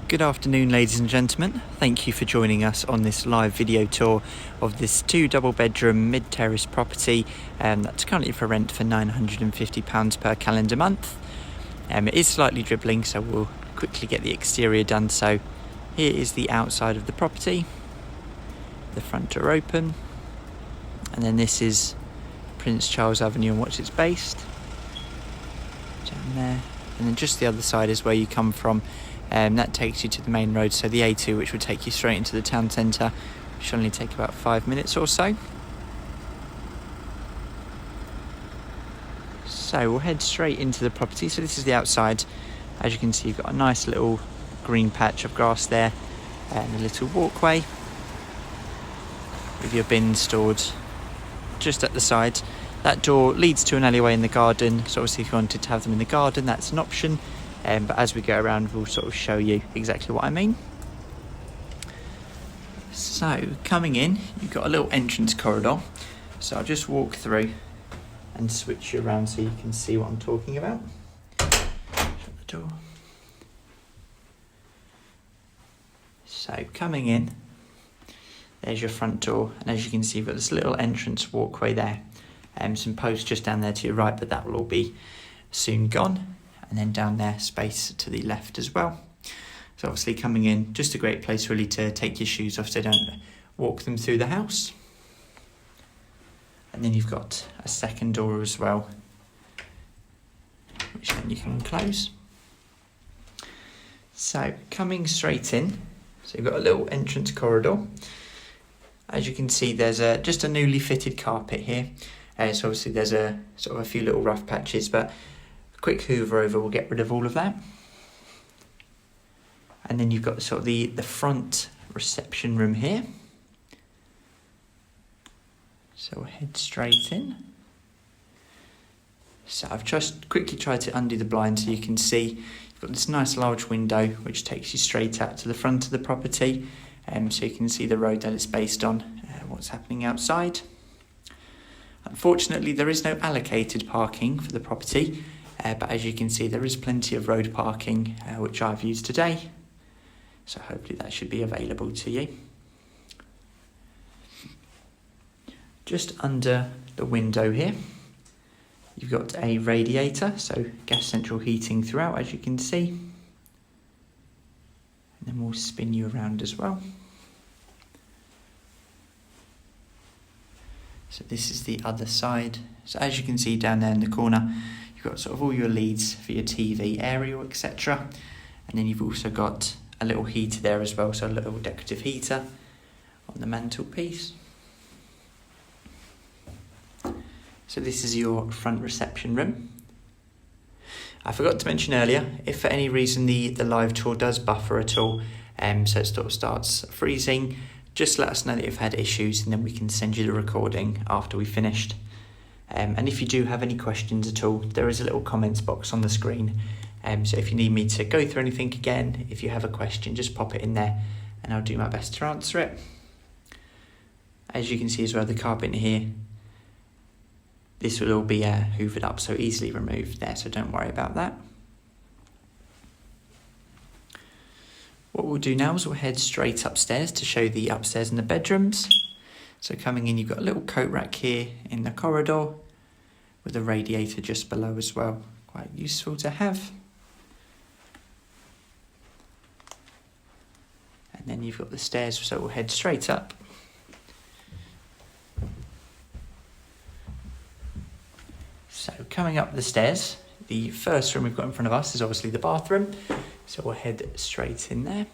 Good afternoon, ladies and gentlemen. Thank you for joining us on this live video tour of this 2 double bedroom mid-terrace property that's currently for rent for £950 per calendar month. It is slightly dribbling, so we'll quickly get the exterior done. So here is the outside of the property, the front door open, and then this is Prince Charles Avenue and watch it's based down there, and then just the other side is where you come from. That takes you to the main road, so the A2, which would take you straight into the town centre, which should only take about 5 minutes or so. So we'll head straight into the property. So this is the outside. As you can see, you've got a nice little green patch of grass there and a little walkway with your bins stored just at the side. That door leads to an alleyway in the garden, so obviously if you wanted to have them in the garden, that's an option. But as we go around, we'll sort of show you exactly what I mean. So coming in, you've got a little entrance corridor. So I'll just walk through and switch you around so you can see what I'm talking about. Shut the door. So coming in, there's your front door, and as you can see, you've got this little entrance walkway there. Some posts just down there to your right, but that will all be soon gone. And then down there, space to the left as well. So obviously coming in, just a great place really to take your shoes off so don't walk them through the house. And then you've got a second door as well, which then you can close. So coming straight in, so you've got a little entrance corridor. As you can see, there's just a newly fitted carpet here. So obviously there's a sort of a few little rough patches, but quick hoover over will get rid of all of that. And then you've got sort of the front reception room here. So we'll head straight in. So I've just quickly tried to undo the blind so you can see you've got this nice large window which takes you straight out to the front of the property, so you can see the road that it's based on, what's happening outside. Unfortunately, there is no allocated parking for the property. But as you can see, there is plenty of road parking, which I've used today. So hopefully that should be available to you. Just under the window here, you've got a radiator, so gas central heating throughout, as you can see. And then we'll spin you around as well. So this is the other side. So as you can see down there in the corner, you've got sort of all your leads for your TV, aerial, etc. And then you've also got a little heater there as well, so a little decorative heater on the mantelpiece. So this is your front reception room. I forgot to mention earlier, if for any reason the live tour does buffer at all, so it sort of starts freezing, just let us know that you've had issues and then we can send you the recording after we've finished. And if you do have any questions at all, there is a little comments box on the screen. So if you need me to go through anything again, if you have a question, just pop it in there and I'll do my best to answer it. As you can see as well, the carpet in here, this will all be hoovered up, so easily removed there, so don't worry about that. What we'll do now is we'll head straight upstairs to show the upstairs and the bedrooms. So coming in, you've got a little coat rack here in the corridor with a radiator just below as well. Quite useful to have. And then you've got the stairs, so we'll head straight up. So coming up the stairs, the first room we've got in front of us is obviously the bathroom. So we'll head straight in there.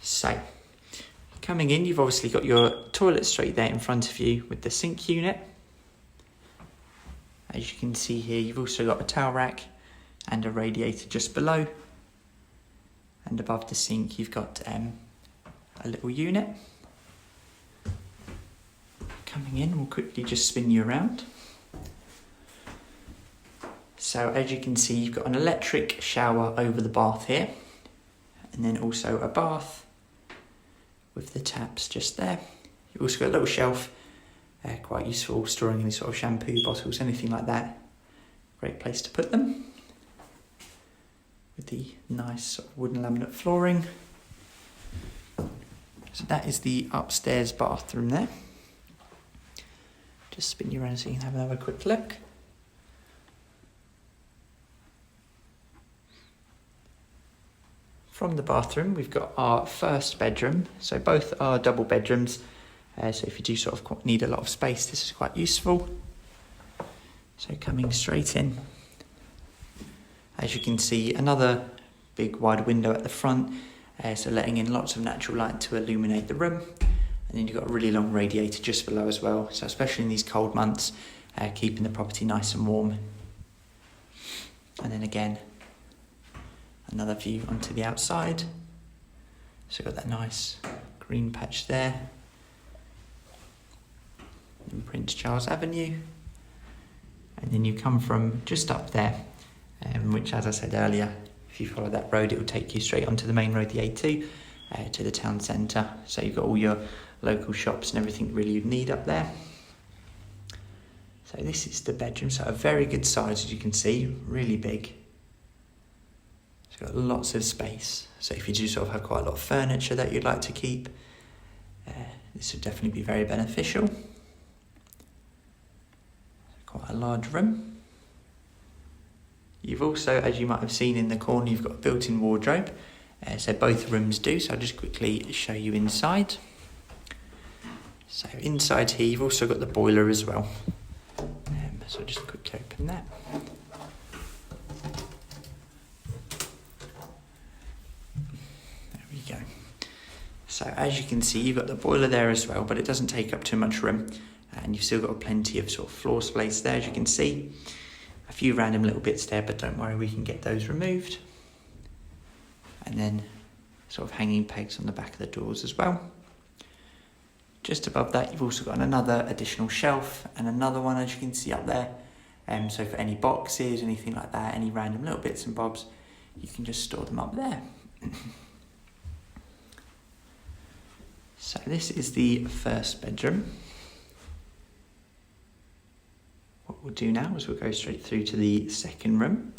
So, coming in, you've obviously got your toilet straight there in front of you with the sink unit. As you can see here, you've also got a towel rack and a radiator just below. And above the sink, you've got a little unit. Coming in, we'll quickly just spin you around. So as you can see, you've got an electric shower over the bath here. And then also a bath with the taps just there. You've also got a little shelf, quite useful, storing any sort of shampoo bottles, anything like that. Great place to put them. With the nice sort of wooden laminate flooring. So that is the upstairs bathroom there. Just spin you around so you can have another quick look. From the bathroom, we've got our first bedroom. So both are double bedrooms. So if you do sort of need a lot of space, this is quite useful. So coming straight in. As you can see, another big wide window at the front. So letting in lots of natural light to illuminate the room. And then you've got a really long radiator just below as well. So especially in these cold months, keeping the property nice and warm. And then again, another view onto the outside. So you've got that nice green patch there. And Prince Charles Avenue. And then you come from just up there, which, as I said earlier, if you follow that road, it will take you straight onto the main road, the A2, to the town centre. So you've got all your local shops and everything really you'd need up there. So this is the bedroom, so a very good size, as you can see, really big. It's got lots of space. So if you do sort of have quite a lot of furniture that you'd like to keep, this would definitely be very beneficial. Quite a large room. You've also, as you might have seen in the corner, you've got a built-in wardrobe. So both rooms do, so I'll just quickly show you inside. So inside here, you've also got the boiler as well. So I'll just quickly open that. There we go. So as you can see, you've got the boiler there as well, but it doesn't take up too much room. And you've still got plenty of sort of floor space there, as you can see. A few random little bits there, but don't worry, we can get those removed. And then sort of hanging pegs on the back of the doors as well. Just above that, you've also got another additional shelf and another one, as you can see up there. So for any boxes, anything like that, any random little bits and bobs, you can just store them up there. So this is the first bedroom. What we'll do now is we'll go straight through to the second room.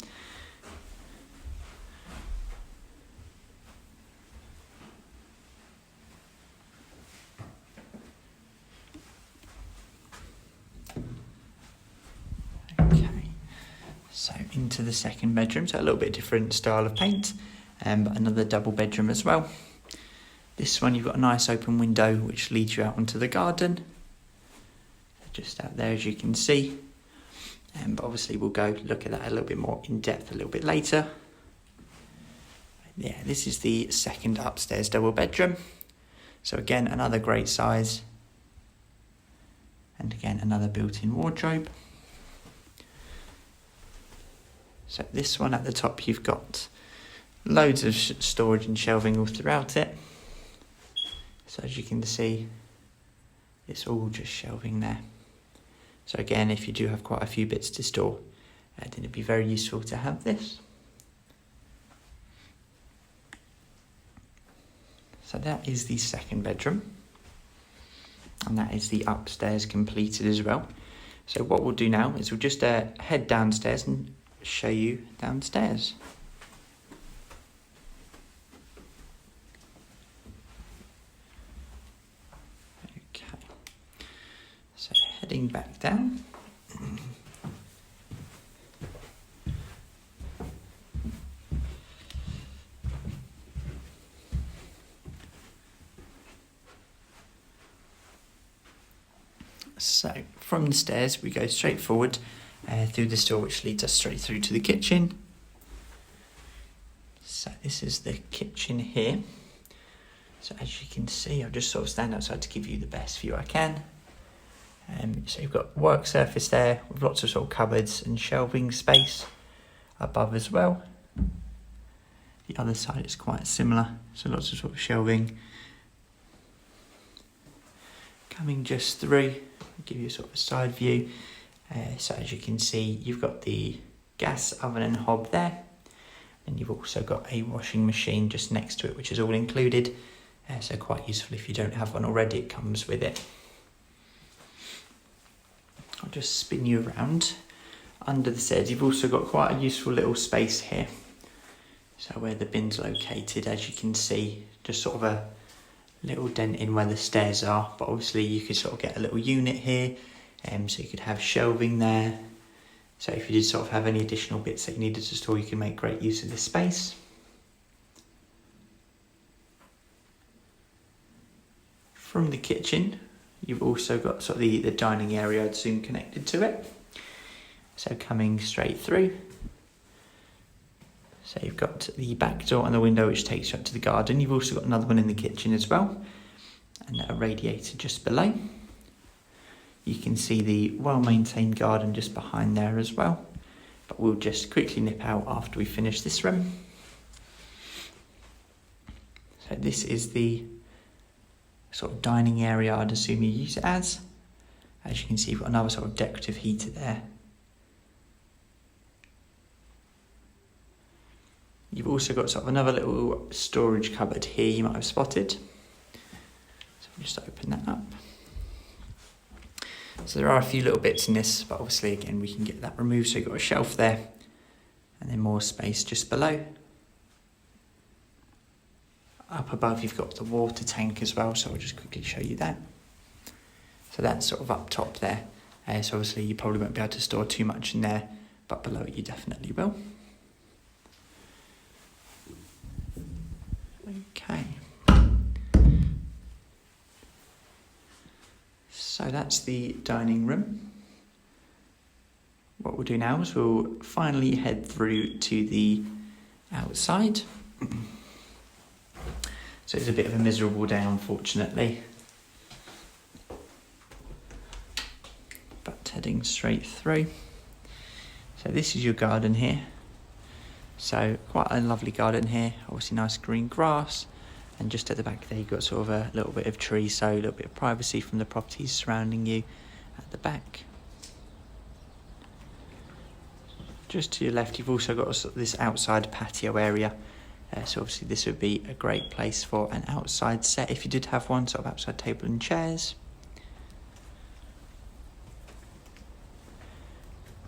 Okay, so into the second bedroom, so a little bit different style of paint, but another double bedroom as well. This one you've got a nice open window which leads you out onto the garden. Just out there, as you can see. But obviously we'll go look at that a little bit more in depth a little bit later. Yeah, this is the second upstairs double bedroom. So again, another great size. And again, another built-in wardrobe. So this one at the top, you've got loads of storage and shelving all throughout it. So as you can see, it's all just shelving there. So again, if you do have quite a few bits to store, then it'd be very useful to have this. So that is the second bedroom. And that is the upstairs completed as well. So what we'll do now is we'll just head downstairs and show you downstairs. Okay. So heading back down. So from the stairs we go straight forward through this door which leads us straight through to the kitchen. So this is the kitchen here. So as you can see, I'll just sort of stand outside to give you the best view I can. So you've got work surface there with lots of sort of cupboards and shelving space above as well. The other side is quite similar, so lots of sort of shelving. Coming just through, I'll give you sort of a side view. So as you can see, you've got the gas oven and hob there. And you've also got a washing machine just next to it, which is all included. So quite useful if you don't have one already, it comes with it. I'll just spin you around. under the stairs, you've also got quite a useful little space here. So where the bin's located, as you can see, just sort of a little dent in where the stairs are, but obviously you could sort of get a little unit here, so you could have shelving there. So if you did sort of have any additional bits that you needed to store, you can make great use of this space. From the kitchen, you've also got sort of the dining area, I'd assume, connected to it. So coming straight through. So you've got the back door and the window which takes you up to the garden. You've also got another one in the kitchen as well, and a radiator just below. You can see the well-maintained garden just behind there as well, but we'll just quickly nip out after we finish this room. So this is the sort of dining area I'd assume you use it as. As you can see, you've got another sort of decorative heater there. You've also got sort of another little storage cupboard here you might have spotted. So we'll just open that up. So there are a few little bits in this, but obviously again we can get that removed. So you've got a shelf there, and then more space just below. Up above you've got the water tank as well, so I'll just quickly show you that. So that's sort of up top there. So obviously you probably won't be able to store too much in there, but below it you definitely will. Okay. So that's the dining room. What we'll do now is we'll finally head through to the outside. So it's a bit of a miserable day, unfortunately. But heading straight through. So this is your garden here. So quite a lovely garden here, obviously nice green grass, and just at the back there you've got sort of a little bit of trees, so a little bit of privacy from the properties surrounding you at the back. Just to your left you've also got this outside patio area, so obviously this would be a great place for an outside set if you did have one, sort of outside table and chairs.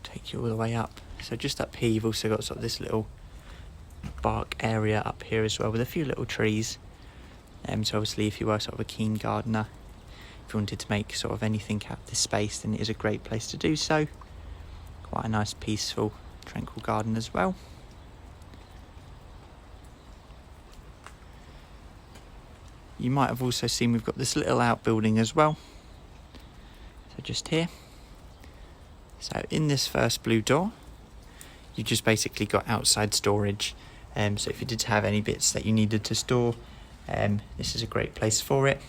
Take you all the way up. So just up here you've also got sort of this little bark area up here as well with a few little trees. So obviously if you were sort of a keen gardener, if you wanted to make sort of anything out of this space, then it is a great place to do so. Quite a nice peaceful tranquil garden as well. You might have also seen we've got this little outbuilding as well. So just here. So in this first blue door, you've just basically got outside storage. So if you did have any bits that you needed to store, this is a great place for it.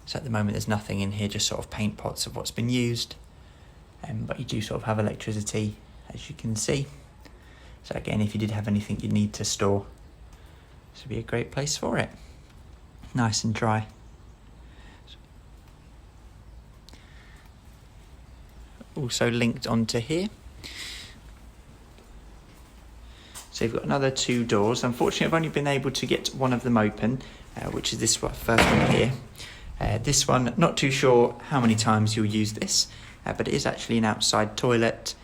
So at the moment there's nothing in here, just sort of paint pots of what's been used. But you do sort of have electricity, as you can see. So again, if you did have anything you need to store, this would be a great place for it. Nice and dry. Also linked onto here. So you've got another two doors. Unfortunately, I've only been able to get one of them open, which is this first one here. This one, not too sure how many times you'll use this, but it is actually an outside toilet.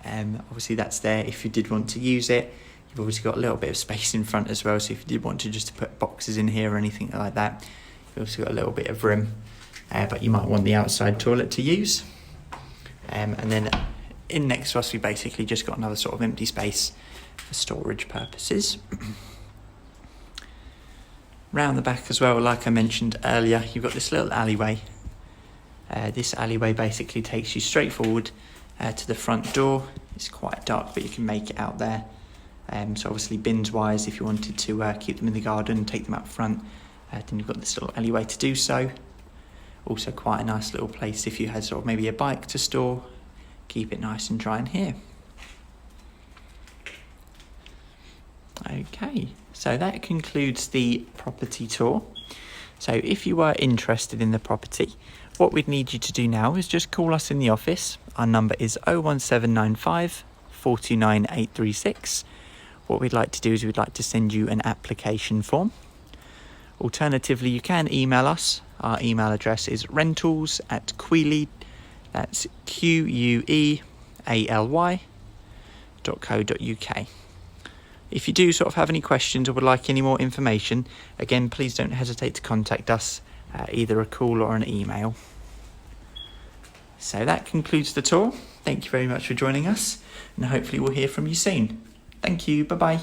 Obviously that's there if you did want to use it. You've obviously got a little bit of space in front as well, so if you did want to just put boxes in here or anything like that, you've also got a little bit of room, but you might want the outside toilet to use. And then in next to us, we basically just got another sort of empty space for storage purposes. Round the back as well, like I mentioned earlier, you've got this little alleyway. This alleyway basically takes you straight forward to the front door. It's quite dark, but you can make it out there. So obviously bins wise, if you wanted to keep them in the garden and take them out front, then you've got this little alleyway to do so. Also quite a nice little place if you had sort of maybe a bike to store, keep it nice and dry in here. Okay, so that concludes the property tour. So if you were interested in the property, what we'd need you to do now is just call us in the office. Our number is 01795 429 836. What we'd like to do is we'd like to send you an application form. Alternatively, you can email us. Our email address is rentals@quealy, that's QUEALY www.landlord.co.uk. If you do sort of have any questions or would like any more information, again, please don't hesitate to contact us, either a call or an email. So that concludes the tour. Thank you very much for joining us, and hopefully we'll hear from you soon. Thank you. Bye-bye.